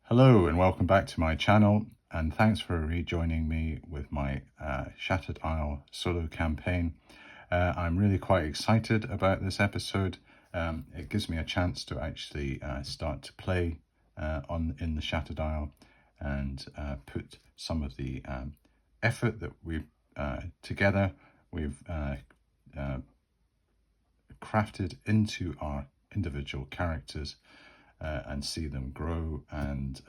Hello and welcome back to my channel, and thanks for rejoining me with my Shattered Isle solo campaign. I'm really quite excited about this episode. It gives me a chance to actually start to play in the Shattered Isle and put some of the effort that we've crafted into our individual characters and see them grow and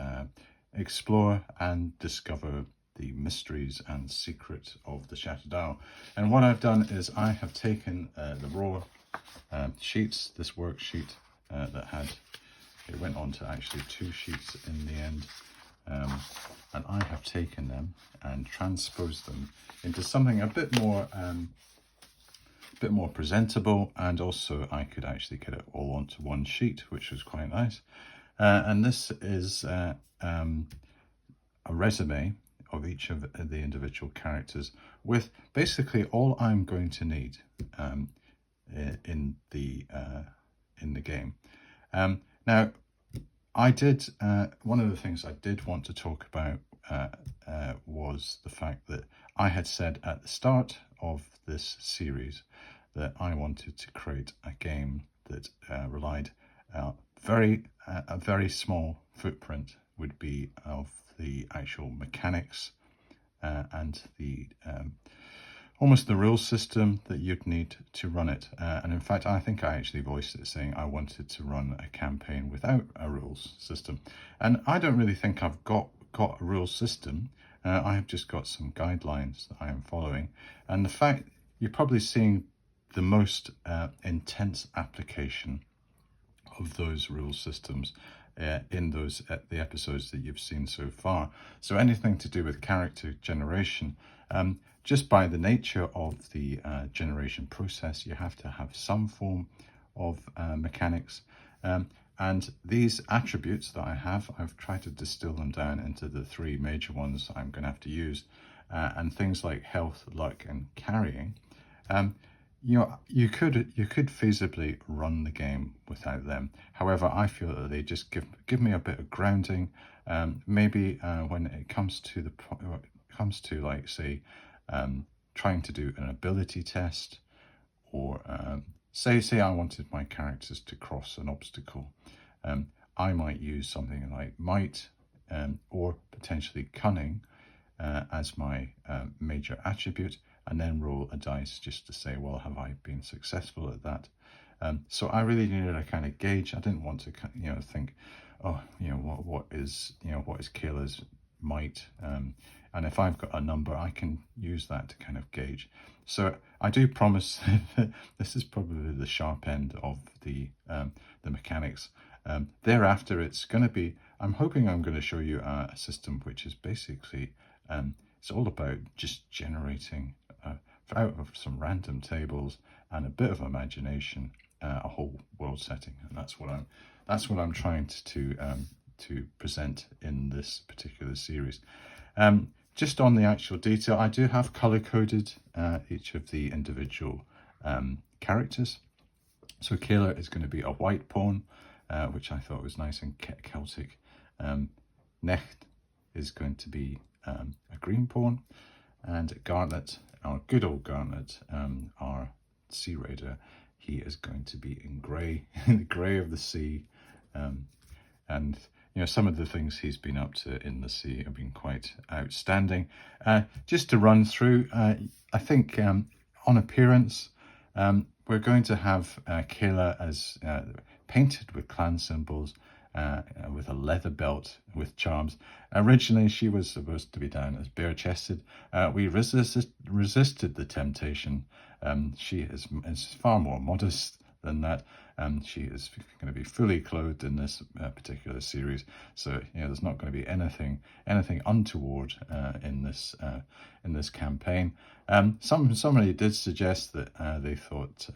explore and discover the mysteries and secret of the Shattered Isle. And what I've done is I have taken the raw sheets, this worksheet it went on to actually 2 sheets in the end, and I have taken them and transposed them into something a bit more presentable, and also I could actually get it all onto one sheet, which was quite nice. And this is a resume of each of the individual characters with basically all I'm going to need in the game. Now, I did one of the things I did want to talk about was the fact that I had said at the start of this series that I wanted to create a game that relied a very small footprint would be of the actual mechanics and the almost the rule system that you'd need to run it. And in fact, I think I actually voiced it saying I wanted to run a campaign without a rules system. And I don't really think I've got a rules system. I have just got some guidelines that I am following. And the fact you're probably seeing the most intense application of those rule systems in the episodes that you've seen so far. So anything to do with character generation, just by the nature of the generation process, you have to have some form of mechanics. And these attributes that I have, I've tried to distill them down into the 3 major ones I'm going to have to use. And things like health, luck, and carrying. You could feasibly run the game without them. However, I feel that they just give me a bit of grounding. Maybe when it comes to like, say, trying to do an ability test, or say I wanted my characters to cross an obstacle, I might use something like might or potentially cunning as my major attribute, and then roll a dice just to say, well, have I been successful at that? So I really needed a kind of gauge. I didn't want to, think, oh, what is Kayla's might? And if I've got a number, I can use that to kind of gauge. So I do promise this is probably the sharp end of the mechanics. Thereafter, it's going to be, I'm hoping I'm going to show you a system which is basically, it's all about just generating out of some random tables and a bit of imagination, a whole world setting, and that's what I'm trying to present in this particular series. Just on the actual detail, I do have color coded each of the individual characters. So Kayla is going to be a white pawn, which I thought was nice and Celtic. Necht is going to be a green pawn, and Garnet, our good old Garnet, our Sea Raider, he is going to be in grey, the grey of the sea. And some of the things he's been up to in the sea have been quite outstanding. Just to run through, I think on appearance, we're going to have Kayla as painted with clan symbols, with a leather belt with charms. Originally, she was supposed to be down as bare-chested. We resisted the temptation. She is far more modest than that. She is going to be fully clothed in this particular series. So there's not going to be anything untoward in this campaign. Somebody did suggest that they thought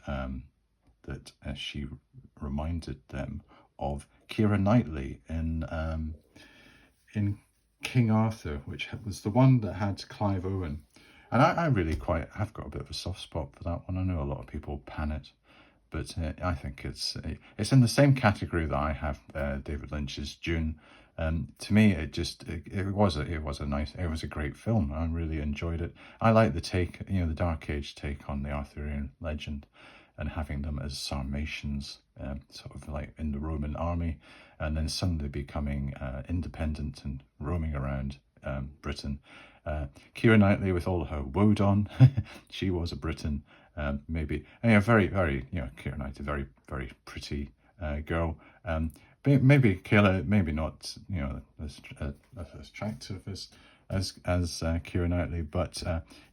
that she reminded them of Keira Knightley in King Arthur, which was the one that had Clive Owen. And I really have got a bit of a soft spot for that one. I know a lot of people pan it, but I think it's in the same category that I have David Lynch's Dune. To me, it was a great film. I really enjoyed it. I like the take, the Dark Age take on the Arthurian legend, and having them as Sarmatians, sort of like in the Roman army, and then suddenly becoming independent and roaming around Britain. Keira Knightley with all her Wodan, she was a Briton, maybe. And, very, very, Keira Knightley, very, very pretty girl. Maybe Keira, maybe not, as attractive as Keira Knightley, but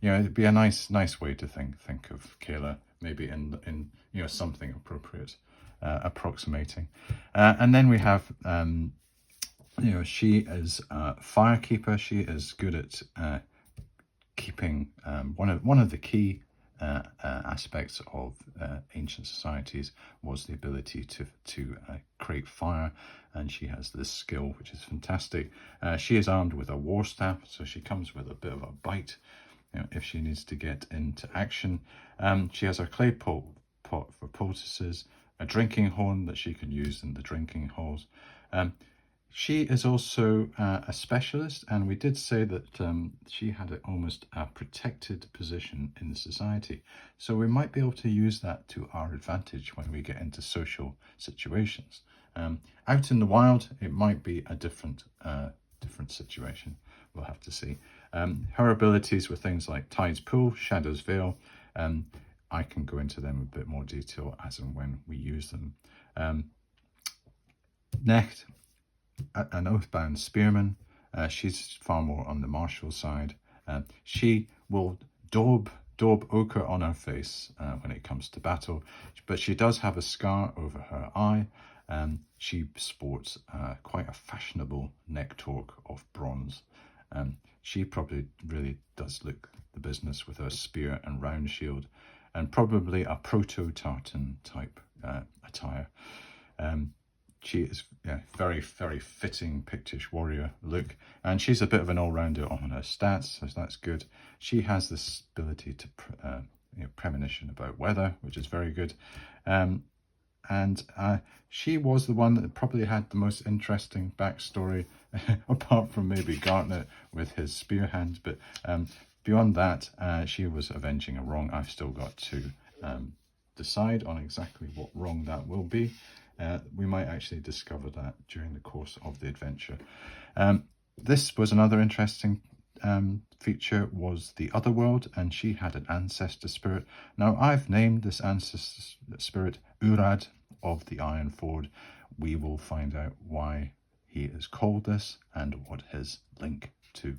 it'd be a nice way to think of Keira, maybe in something appropriate, approximating. And then we have she is a firekeeper. She is good at keeping one of the key aspects of ancient societies was the ability to create fire, and she has this skill which is fantastic. She is armed with a war staff, so she comes with a bit of a bite if she needs to get into action. She has a clay pot for poultices, a drinking horn that she can use in the drinking halls. She is also a specialist, and we did say that she had almost a protected position in the society. So we might be able to use that to our advantage when we get into social situations. Out in the wild, it might be a different situation. We'll have to see. Her abilities were things like Tide's Pool, Shadow's Veil. I can go into them in a bit more detail as and when we use them. Next, an Oathbound Spearman. She's far more on the martial side. She will daub ochre on her face when it comes to battle, but she does have a scar over her eye. She sports quite a fashionable neck torque of bronze. She probably really does look the business with her spear and round shield, and probably a proto-Tartan type attire. She is very, very fitting Pictish warrior look, and she's a bit of an all-rounder on her stats, so that's good. She has this ability to premonition about weather, which is very good. And she was the one that probably had the most interesting backstory, apart from maybe Gartner with his spear hand. But beyond that, she was avenging a wrong. I've still got to decide on exactly what wrong that will be. We might actually discover that during the course of the adventure. This was another interesting feature, was the Otherworld, and she had an ancestor spirit. Now, I've named this ancestor spirit Urad of the Iron Ford. We will find out why he is called this and what his link to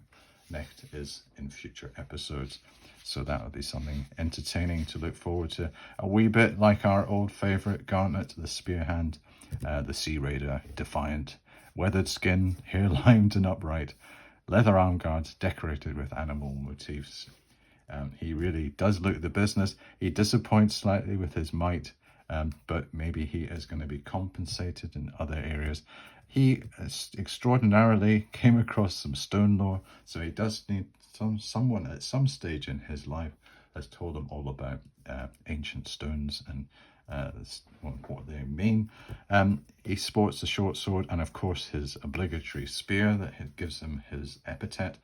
Knecht is in future episodes. So that will be something entertaining to look forward to. A wee bit like our old favourite Garnet, the Spearhand, the Sea Raider, defiant, weathered skin, hair limed and upright, leather arm guards decorated with animal motifs. He really does look the business. He disappoints slightly with his might, but maybe he is going to be compensated in other areas. He extraordinarily came across some stone lore, so he does need someone at some stage in his life has told him all about ancient stones and what they mean. He sports a short sword and, of course, his obligatory spear that gives him his epithet.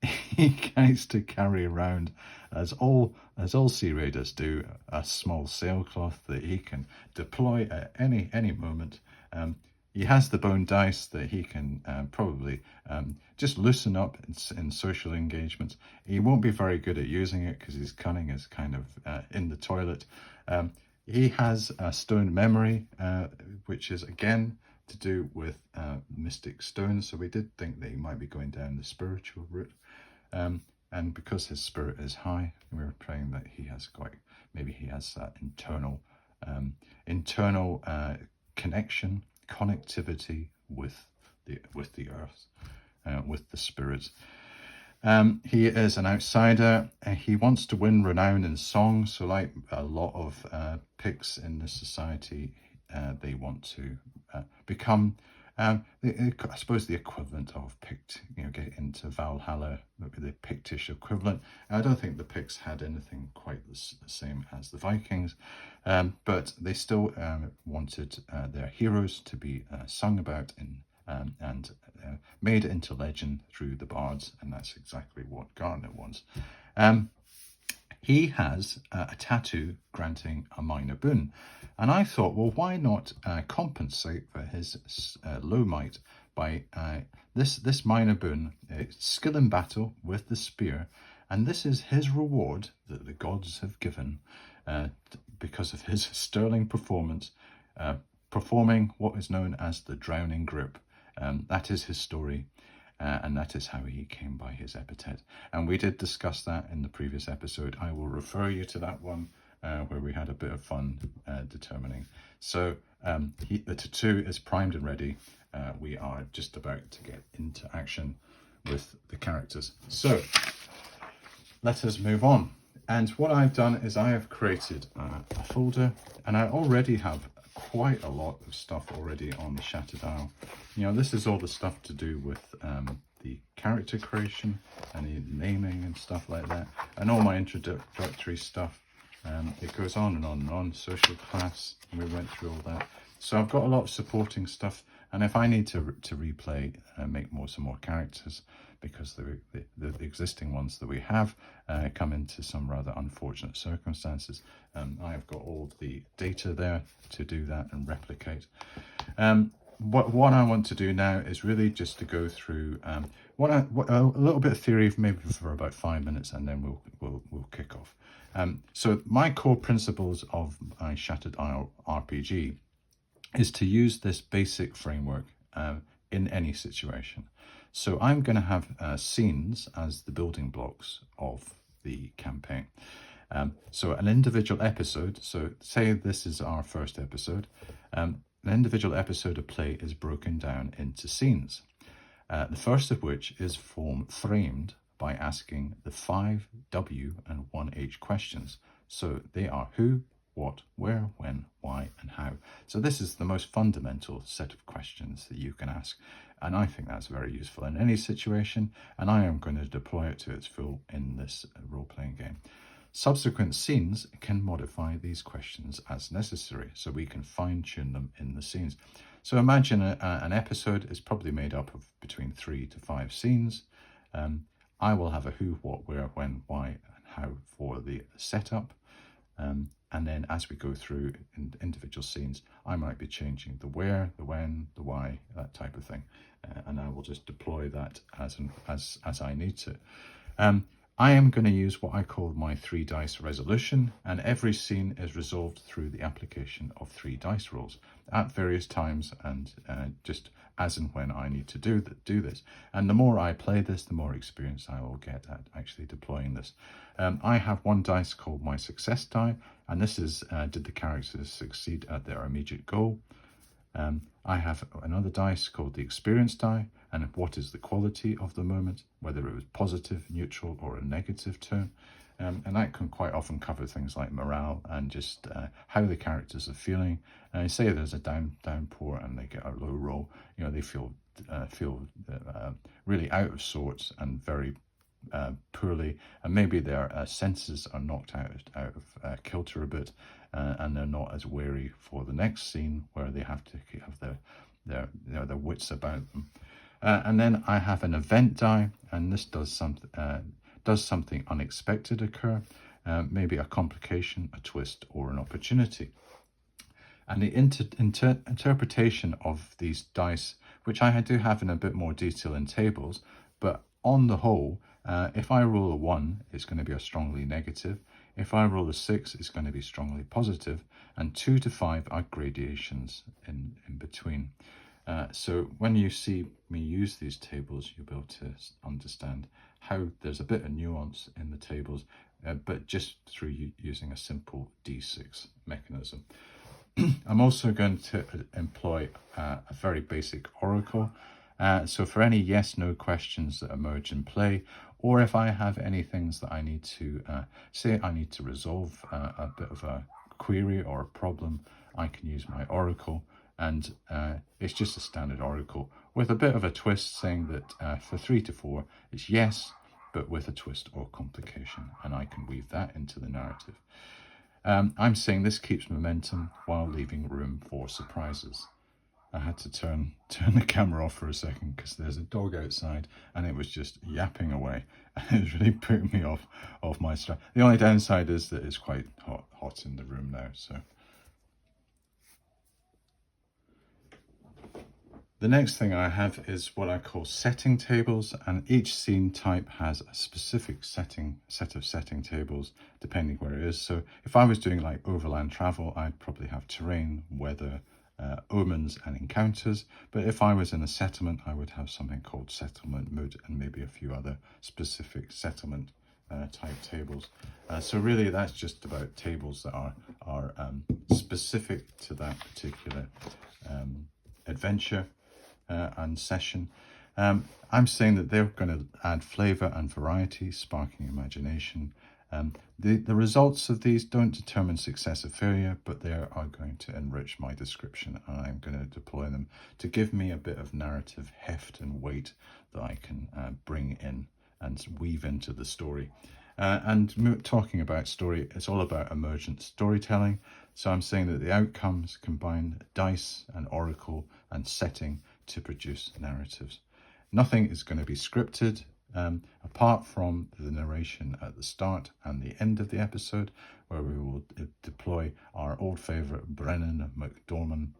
He likes to carry around, as all sea raiders do, a small sailcloth that he can deploy at any moment. He has the bone dice that he can probably just loosen up in social engagements. He won't be very good at using it because his cunning is kind of in the toilet. He has a stone memory, which is again to do with mystic stones. So we did think that he might be going down the spiritual route. And because his spirit is high, we were praying that he has maybe he has that internal connection, connectivity with the earth, with the spirits. He is an outsider, and he wants to win renown in song. So like a lot of Picts in this society, they want to become I suppose the equivalent of Pict, get into Valhalla, the Pictish equivalent. I don't think the Picts had anything quite the same as the Vikings, but they still wanted their heroes to be sung about and made into legend through the bards, and that's exactly what Garnet was. He has a tattoo granting a minor boon. And I thought, well, why not compensate for his low might by this minor boon, skill in battle with the spear. And this is his reward that the gods have given because of his sterling performance, performing what is known as the drowning grip. That is his story. And that is how he came by his epithet. And we did discuss that in the previous episode. I will refer you to that one where we had a bit of fun determining. So the tattoo is primed and ready. We are just about to get into action with the characters. So let us move on. And what I've done is I have created a folder, and I already have quite a lot of stuff already on the Shattered Isle. This is all the stuff to do with the character creation and the naming and stuff like that, and all my introductory stuff. It goes on and on and on. Social class, we went through all that. So I've got a lot of supporting stuff, and if I need to replay and make some more characters, because the existing ones that we have come into some rather unfortunate circumstances, I have got all the data there to do that and replicate. What I want to do now is really just to go through a little bit of theory, maybe for about 5 minutes, and then we'll kick off. So my core principles of my Shattered Isle RPG is to use this basic framework in any situation. So I'm going to have scenes as the building blocks of the campaign. So an individual episode, so say this is our first episode, an individual episode of play is broken down into scenes. The first of which is framed by asking the 5 W and 1 H questions. So they are who, what, where, when, why, and how. So this is the most fundamental set of questions that you can ask. And I think that's very useful in any situation, and I am going to deploy it to its full in this role-playing game. Subsequent scenes can modify these questions as necessary, so we can fine-tune them in the scenes. So imagine an episode is probably made up of between 3 to 5 scenes. I will have a who, what, where, when, why, and how for the setup. And then as we go through in individual scenes, I might be changing the where, the when, the why, that type of thing. And I will just deploy that as I need to. I am going to use what I call my 3 dice resolution, and every scene is resolved through the application of 3 dice rolls at various times, and just as and when I need to do this. And the more I play this, the more experience I will get at actually deploying this. I have 1 dice called my success die, and this is did the characters succeed at their immediate goal. I have another dice called the experience die, and what is the quality of the moment, whether it was positive, neutral, or a negative turn. And that can quite often cover things like morale and just how the characters are feeling. Say there's a downpour and they get a low roll, they feel really out of sorts and very poorly, and maybe their senses are knocked out of kilter a bit, and they're not as wary for the next scene where they have to have their wits about them. And then I have an event die, and this does something unexpected occur, maybe a complication, a twist, or an opportunity. And the interpretation of these dice, which I do have in a bit more detail in tables, but on the whole, if I roll a 1, it's going to be a strongly negative. If I roll a 6, it's going to be strongly positive, and 2 to 5 are gradations in between. So when you see me use these tables, you'll be able to understand how there's a bit of nuance in the tables, but just through using a simple D6 mechanism. I'm also going to employ a very basic oracle. So for any yes/no questions that emerge in play, or if I have any things that I need to, say I need to resolve a bit of a query or a problem, I can use my oracle and it's just a standard oracle with a bit of a twist, saying that for 3 to 4 it's yes, but with a twist or complication, and I can weave that into the narrative. I'm saying this keeps momentum while leaving room for surprises. I had to turn the camera off for a second because there's a dog outside and it was just yapping away. It was really putting me off my stride. The only downside is that it's quite hot in the room now. So the next thing I have is what I call setting tables, and each scene type has a specific set of setting tables depending where it is. So if I was doing like overland travel, I'd probably have terrain, weather, omens and encounters. But if I was in a settlement, I would have something called settlement mood and maybe a few other specific settlement type tables. So really that's just about tables that are specific to that particular adventure and session. I'm saying that they're going to add flavour and variety, sparking imagination. The results of these don't determine success or failure, but they are going to enrich my description, and I'm going to deploy them to give me a bit of narrative heft and weight that I can bring in and weave into the story. And talking about story, it's all about emergent storytelling. So I'm saying that the outcomes combine dice and oracle and setting to produce narratives. Nothing is going to be scripted, apart from the narration at the start and the end of the episode, where we will deploy our old favourite Brennan McDormand.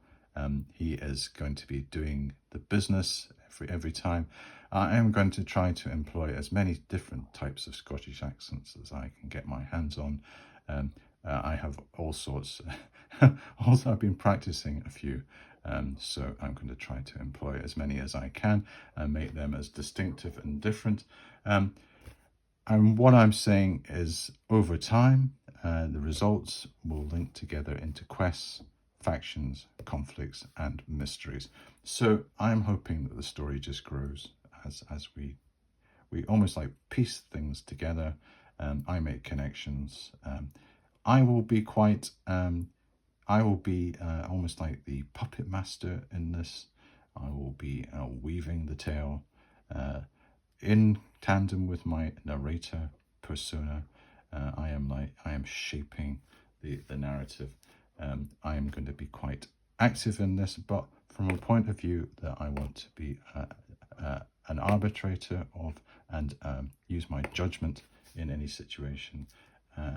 He is going to be doing the business every time. I am going to try to employ as many different types of Scottish accents as I can get my hands on. I have all sorts. Also, I've been practicing a few. So I'm going to try to employ as many as I can and make them as distinctive and different. And what I'm saying is, over time, the results will link together into quests, factions, conflicts, and mysteries. So I'm hoping that the story just grows as we almost like piece things together. I make connections. I will be quite... I will be almost like the puppet master in this. I will be weaving the tale in tandem with my narrator persona. I am shaping the narrative. I am going to be quite active in this, but from a point of view that I want to be an arbitrator of, and use my judgment in any situation.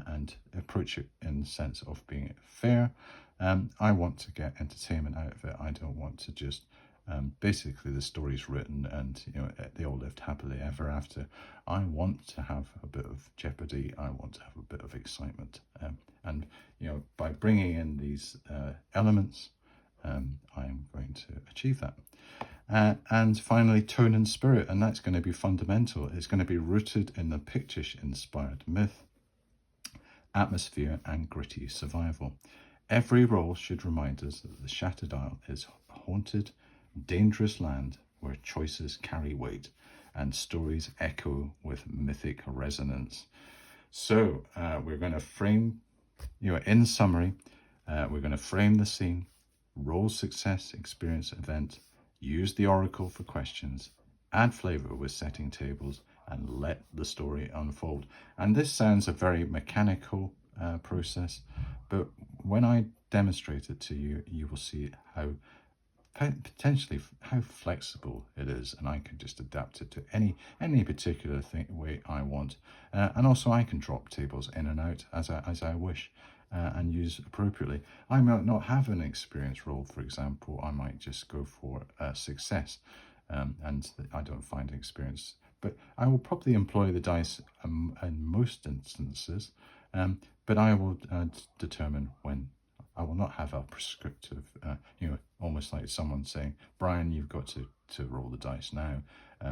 And approach it in the sense of being fair. I want to get entertainment out of it. I don't want to just basically the story's written and they all lived happily ever after. I want to have a bit of jeopardy. I want to have a bit of excitement, and by bringing in these elements, I am going to achieve that. And finally, tone and spirit, and that's going to be fundamental. It's going to be rooted in the Pictish-inspired myth, atmosphere, and gritty survival. Every role should remind us that the Shattered Isle is a haunted, dangerous land where choices carry weight and stories echo with mythic resonance. So we're going to frame, in summary, we're going to frame the scene, role, success, experience, event, use the oracle for questions, add flavour with setting tables, and let the story unfold. And this sounds a very mechanical process, but when I demonstrate it to you, you will see how potentially how flexible it is, and I can just adapt it to any particular way I want. And also I can drop tables in and out as I wish. And use appropriately. I might not have an experience role, for example. I might just go for success, and I don't find experience. But I will probably employ the dice in most instances, but I will determine when. I will not have a prescriptive, almost like someone saying, Brian, you've got to roll the dice now,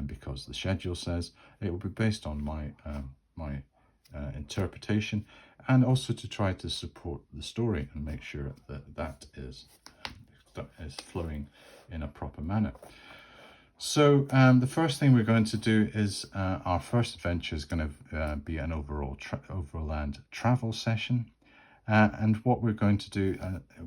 because the schedule says. It will be based on my interpretation, and also to try to support the story and make sure that is flowing in a proper manner. So the first thing we're going to do is our first adventure is going to be an overland travel session. And what we're going to do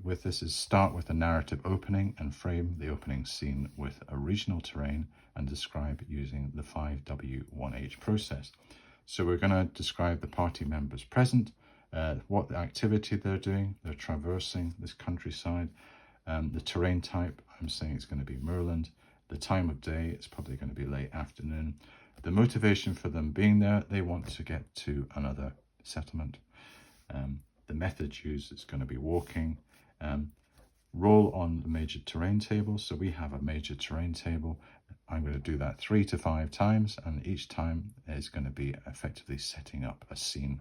with this is start with a narrative opening and frame the opening scene with a regional terrain and describe using the 5W1H process. So we're going to describe the party members present, what the activity they're doing, they're traversing this countryside, the terrain type, I'm saying it's going to be moorland, the time of day, it's probably going to be late afternoon, the motivation for them being there, they want to get to another settlement. The method used is going to be walking. Roll on the major terrain table. So we have a major terrain table. I'm going to do that 3 to 5 times, and each time is going to be effectively setting up a scene.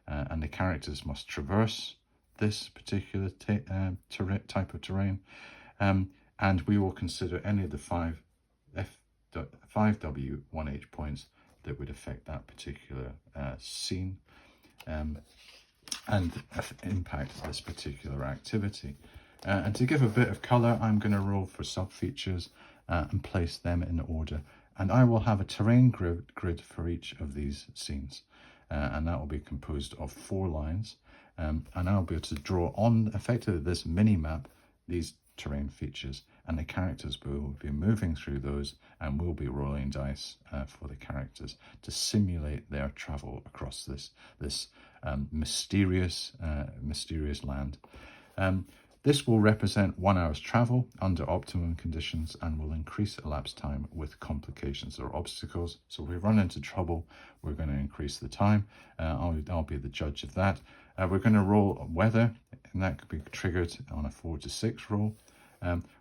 And the characters must traverse this particular type of terrain. And we will consider any of the 5W1H points that would affect that particular scene. And impact this particular activity. And to give a bit of colour, I'm going to roll for sub-features and place them in order. And I will have a terrain grid for each of these scenes. And that will be composed of 4 lines. And I'll be able to draw on, effectively, this mini-map, these terrain features. And the characters will be moving through those, and we'll be rolling dice for the characters to simulate their travel across this mysterious land. This will represent 1 hour's travel under optimum conditions and will increase elapsed time with complications or obstacles. So if we run into trouble, we're going to increase the time. I'll be the judge of that. We're going to roll weather, and that could be triggered on a 4 to 6 roll.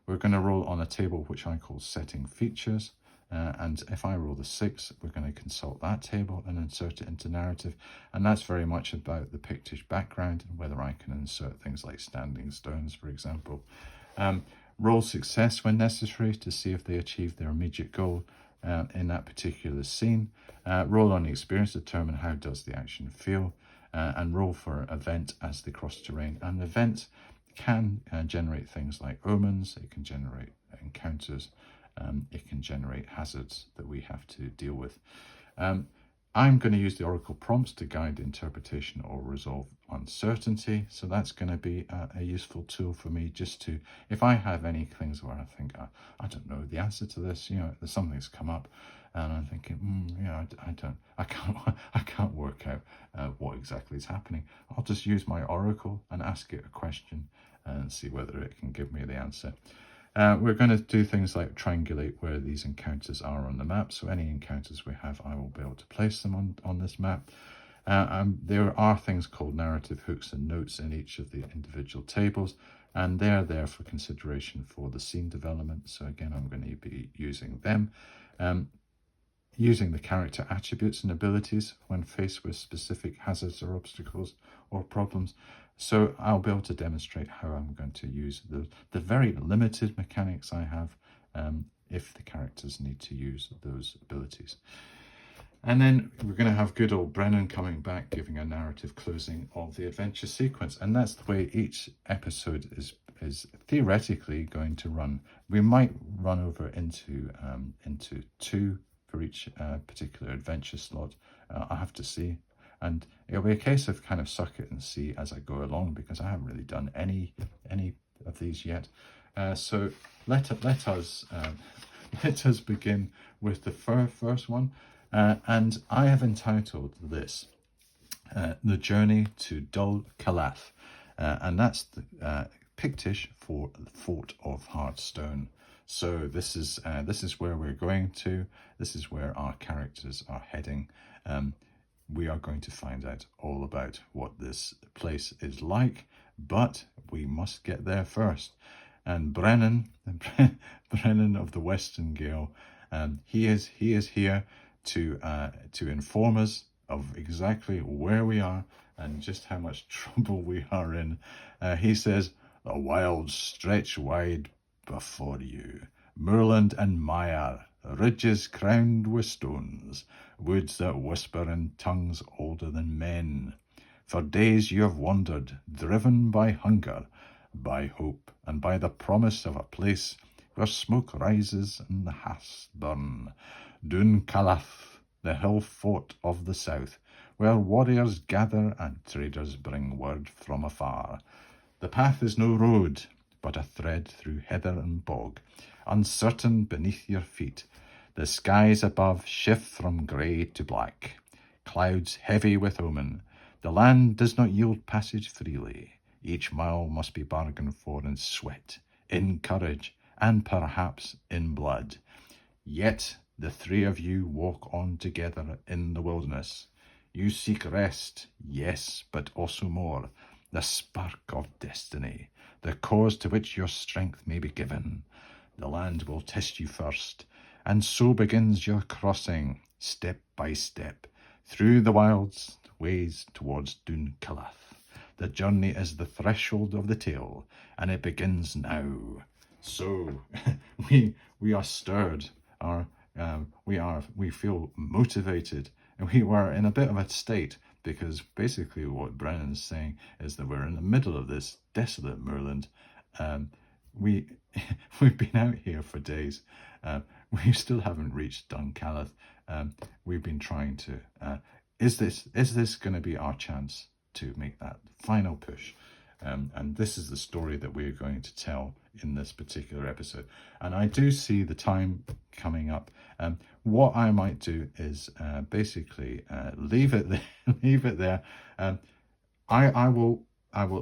We're going to roll on a table which I call setting features. And if I roll the 6, we're going to consult that table and insert it into narrative. And that's very much about the Pictish background and whether I can insert things like standing stones, for example. Roll success when necessary to see if they achieve their immediate goal in that particular scene. Roll on the experience to determine how does the action feel. And roll for event as they cross terrain. And the event can generate things like omens, it can generate encounters, it can generate hazards that we have to deal with. I'm going to use the Oracle prompts to guide interpretation or resolve uncertainty. So that's going to be a useful tool for me, just to, if I have any things where I think, I don't know the answer to this, there's something's come up and I'm thinking, I can't work out what exactly is happening. I'll just use my Oracle and ask it a question and see whether it can give me the answer. We're going to do things like triangulate where these encounters are on the map. So any encounters we have, I will be able to place them on this map. There are things called narrative hooks and notes in each of the individual tables, and they're there for consideration for the scene development. So again, I'm going to be using them. Using the character attributes and abilities when faced with specific hazards or obstacles or problems. So I'll be able to demonstrate how I'm going to use the very limited mechanics I have if the characters need to use those abilities. And then we're going to have good old Brennan coming back, giving a narrative closing of the adventure sequence. And that's the way each episode is theoretically going to run. We might run over into 2 for each particular adventure slot. I have to see. And it'll be a case of kind of suck it and see as I go along, because I haven't really done any of these yet. So let us begin with the first one. And I have entitled this The Journey to Dol Callath. And that's the Pictish for the Fort of Hearthstone. So this is where we're going to. This is where our characters are heading. We are going to find out all about what this place is like, but we must get there first. And Brennan of the Western Gale, he is here to inform us of exactly where we are and just how much trouble we are in. He says, "The wilds stretch wide before you, moorland and mire, ridges crowned with stones, woods that whisper in tongues older than men. For days you have wandered, driven by hunger, by hope, and by the promise of a place where smoke rises and the hearths burn. Dun Callath, the hill fort of the south, where warriors gather and traders bring word from afar. The path is no road, but a thread through heather and bog, uncertain beneath your feet. The skies above shift from grey to black, clouds heavy with omen. The land does not yield passage freely. Each mile must be bargained for in sweat, in courage, and perhaps in blood. Yet the three of you walk on together in the wilderness. You seek rest, yes, but also more, the spark of destiny, the cause to which your strength may be given. The land will test you first, and so begins your crossing, step by step, through the wilds ways towards Dún Callath. The journey is the threshold of the tale, and it begins now. So we are stirred. We feel motivated, and we were in a bit of a state, because basically what Brennan's saying is that we're in the middle of this desolate moorland. We've been out here for days. We still haven't reached Dún Callath. We've been trying to. Is this going to be our chance to make that final push? And this is the story that we're going to tell in this particular episode. And I do see the time coming up. What I might do is basically leave it there. Leave it there. I will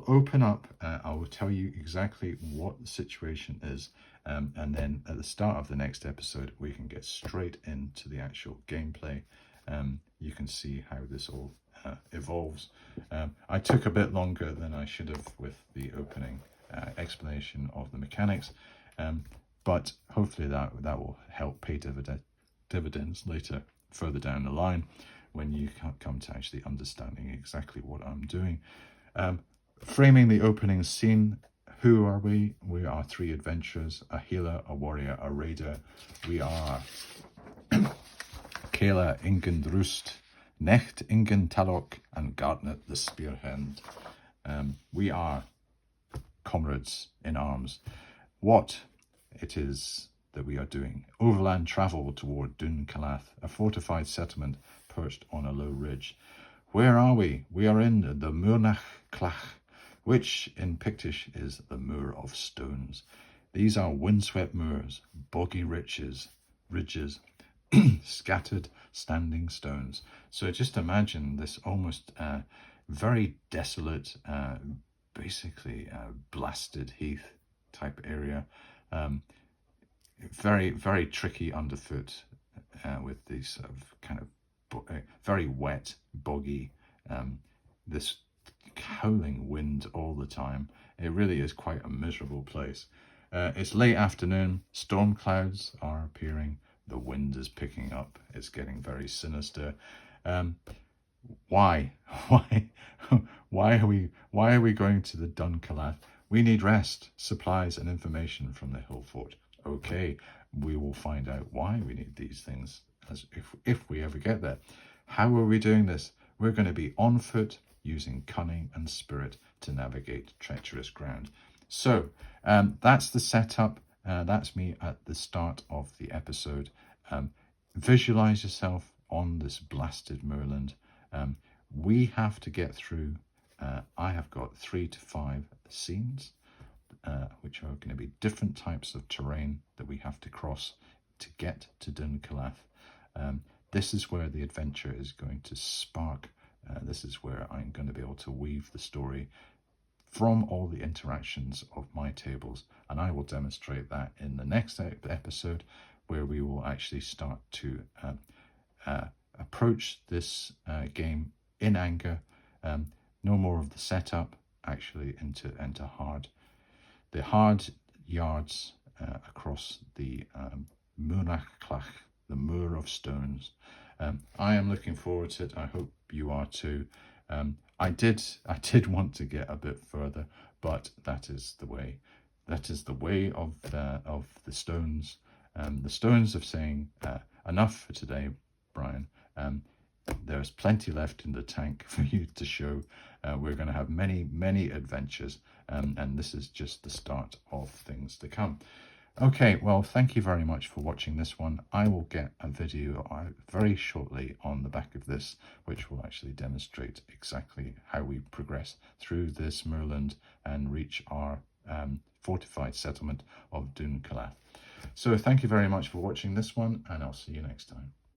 open up. I will tell you exactly what the situation is, and then at the start of the next episode, we can get straight into the actual gameplay. You can see how this all evolves. I took a bit longer than I should have with the opening explanation of the mechanics, but hopefully that will help pay dividends later, further down the line, when you come to actually understanding exactly what I'm doing. Framing the opening scene. Who are we? We are three adventurers: a healer, a warrior, a raider. We are Kayla Ingen Roost, Necht Ingen Talok, and Gartnet the Spearhand. We are comrades in arms. What it is that we are doing: overland travel toward Dún Callath, a fortified settlement perched on a low ridge. Where are we? We are in the Muirnach Clach, which in Pictish is the Moor of Stones. These are windswept moors, boggy ridges, scattered standing stones. So just imagine this almost very desolate, basically blasted heath type area. Very, very tricky underfoot, with these sort of kind of very wet, boggy, this howling wind all the time. It really is quite a miserable place. It's late afternoon, storm clouds are appearing, the wind is picking up, it's getting very sinister. Why are we going to the Dún Callath? We need rest, supplies, and information from the hill fort. Okay, we will find out why we need these things, as if we ever get there. How are we doing this? We're going to be on foot, using cunning and spirit to navigate treacherous ground. So that's the setup. That's me at the start of the episode. Visualize yourself on this blasted moorland. We have to get through. I have got 3 to 5 scenes, which are going to be different types of terrain that we have to cross to get to Dún Callath. This is where the adventure is going to spark. This is where I'm going to be able to weave the story from all the interactions of my tables, and I will demonstrate that in the next episode, where we will actually start to approach this game in anger. No more of the setup, actually into hard yards across the Muirnach Clach, the Moor of Stones. I am looking forward to it. I hope you are too. I did want to get a bit further, but that is the way. That is the way of the stones. The stones of saying enough for today, Brian. There's plenty left in the tank for you to show. We're going to have many adventures, and this is just the start of things to come. Okay, well, thank you very much for watching this one. I will get a video out very shortly on the back of this, which will actually demonstrate exactly how we progress through this moorland and reach our fortified settlement of Dún Cailth. So thank you very much for watching this one, and I'll see you next time.